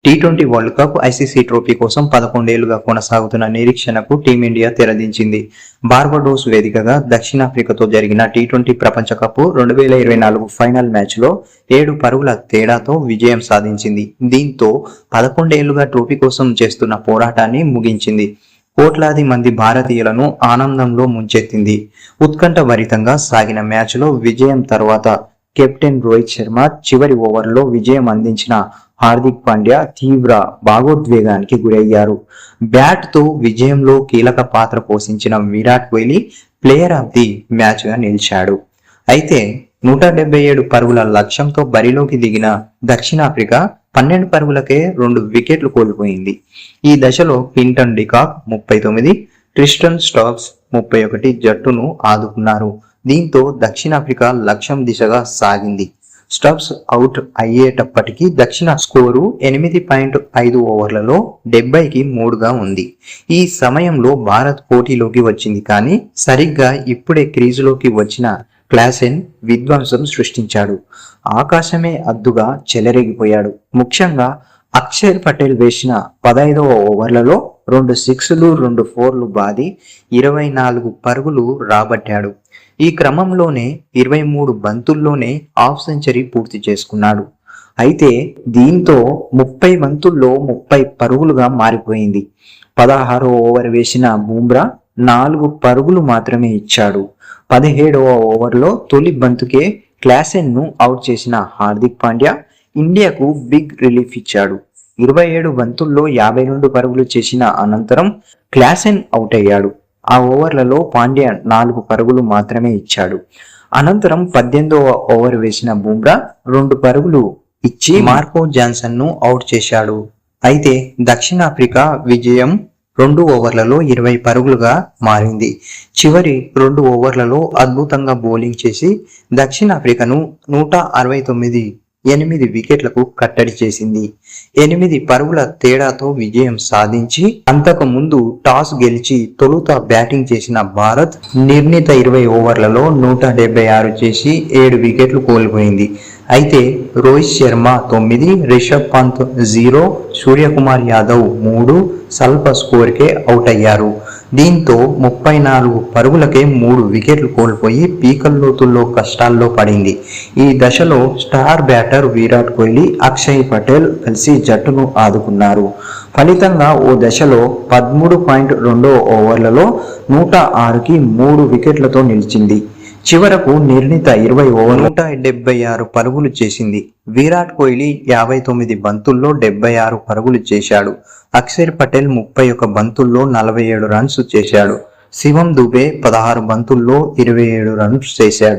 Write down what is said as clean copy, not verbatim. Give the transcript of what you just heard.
T20 world cup ICC trophy కోసం 11 ఏళ్లుగా కొనసాగుతున్న నిరీక్షణకు టీమిండియా తెరదించింది. బార్బడోస్ వేదికగా దక్షిణాఫ్రికాతో జరిగిన టీ20 ప్రపంచ కప్ 2024 ఫైనల్ మ్యాచ్లో 7 పరుగుల తేడాతో విజయం సాధించింది. దీంతో 11 ఏళ్లుగా ట్రోఫీ కోసం చేస్తున్న పోరాటాన్ని ముగించింది. కోట్లాది మంది భారతీయులను ఆనందంలో ముంచెత్తింది. ఉత్కంఠభరితంగా సాగిన మ్యాచ్లో విజయం తర్వాత కెప్టెన్ రోహిత్ శర్మ చివరి ఓవర్లో విజయం అందించిన హార్దిక్ పాండ్యా తీవ్ర భావోద్వేగానికి గురయ్యారు. బ్యాట్తో విజయంలో కీలక పాత్ర పోషించిన Virat Kohli player of the మ్యాచ్గా నిలిచాడు. అయితే 177 పరుగుల లక్ష్యంతో బరిలోకి దిగిన దక్షిణాఫ్రికా 12 పరుగులకే 2 వికెట్లు కోల్పోయింది. ఈ దశలో క్వింటన్ డికాక్ 39, ట్రిస్టన్ స్టాక్స్ 31 జట్టును ఆదుకున్నారు. దీంతో దక్షిణాఫ్రికా లక్ష్యం దిశగా సాగింది. స్టబ్స్ అవుట్ అయ్యేటప్పటికీ దక్షిణ స్కోరు 8.5 ఓవర్లలో 70కి 3గా ఉంది. ఈ సమయంలో భారత్ పోటీలోకి వచ్చింది. కానీ సరిగ్గా ఇప్పుడే క్రీజులోకి వచ్చిన క్లాసెన్ విధ్వంసం సృష్టించాడు. ఆకాశమే అద్దుగా చెలరేగిపోయాడు. ముఖ్యంగా అక్షర్ పటేల్ వేసిన 15వ ఓవర్లలో 2 సిక్స్లు 2 ఫోర్లు బాది 24 పరుగులు రాబట్టాడు. ఈ క్రమంలోనే 23 బంతుల్లోనే హాఫ్ సెంచరీ పూర్తి చేసుకున్నాడు. అయితే దీంతో 30 బంతుల్లో 30 పరుగులుగా మారిపోయింది. 16వ ఓవర్ వేసిన బుమ్రా 4 పరుగులు మాత్రమే ఇచ్చాడు. 17వ ఓవర్లో తొలి బంతుకే క్లాసెన్ను అవుట్ చేసిన హార్దిక్ పాండ్యా ఇండియాకు బిగ్ రిలీఫ్ ఇచ్చాడు. 27 బంతుల్లో 52 పరుగులు చేసిన అనంతరం క్లాసెన్ అవుట్ అయ్యాడు. ఆ ఓవర్లలో పాండ్యా 4 పరుగులు మాత్రమే ఇచ్చాడు. అనంతరం 18వ ఓవర్ వేసిన బుమ్రా 2 పరుగులు ఇచ్చి మార్కో జాన్సన్ ను అవుట్ చేశాడు. అయితే దక్షిణాఫ్రికా విజయం 2 ఓవర్లలో 20 పరుగులుగా మారింది. చివరి 2 ఓవర్లలో అద్భుతంగా బౌలింగ్ చేసి దక్షిణాఫ్రికాను 169 వికెట్లకు కట్టడి చేసింది. 8 పరుగుల తేడాతో విజయం సాధించి అంతకు ముందు టాస్ గెలిచి తొలుత బ్యాటింగ్ చేసిన భారత్ నిర్ణీత 20 ఓవర్లలో 176 చేసి 7 వికెట్లు కోల్పోయింది. అయితే రోహిత్ శర్మ 9, రిషబ్ పంత్ 0, సూర్యకుమార్ యాదవ్ 3 స్వల్ప స్కోర్కే అవుట్ అయ్యారు. దీంతో 34 పరుగులకే 3 వికెట్లు కోల్పోయి పీకల్లోతుల్లో కష్టాల్లో పడింది. ఈ దశలో స్టార్ బ్యాటర్ విరాట్ కోహ్లీ, అక్షర్ పటేల్ కలిసి జట్టును ఆదుకున్నారు. ఫలితంగా ఓ దశలో 13.2 ఓవర్లలో 106కి 3 వికెట్లతో నిలిచింది. చివరకు నిర్ణీత 20 ఓవర్ 176 పరుగులు చేసింది. విరాట్ కోహ్లీ 59 బంతుల్లో 76 పరుగులు చేశాడు. అక్షర్ పటేల్ 31 బంతుల్లో 47 రన్స్ చేశాడు. శివం దుబే 16 బంతుల్లో 27 రన్స్ చేశాడు.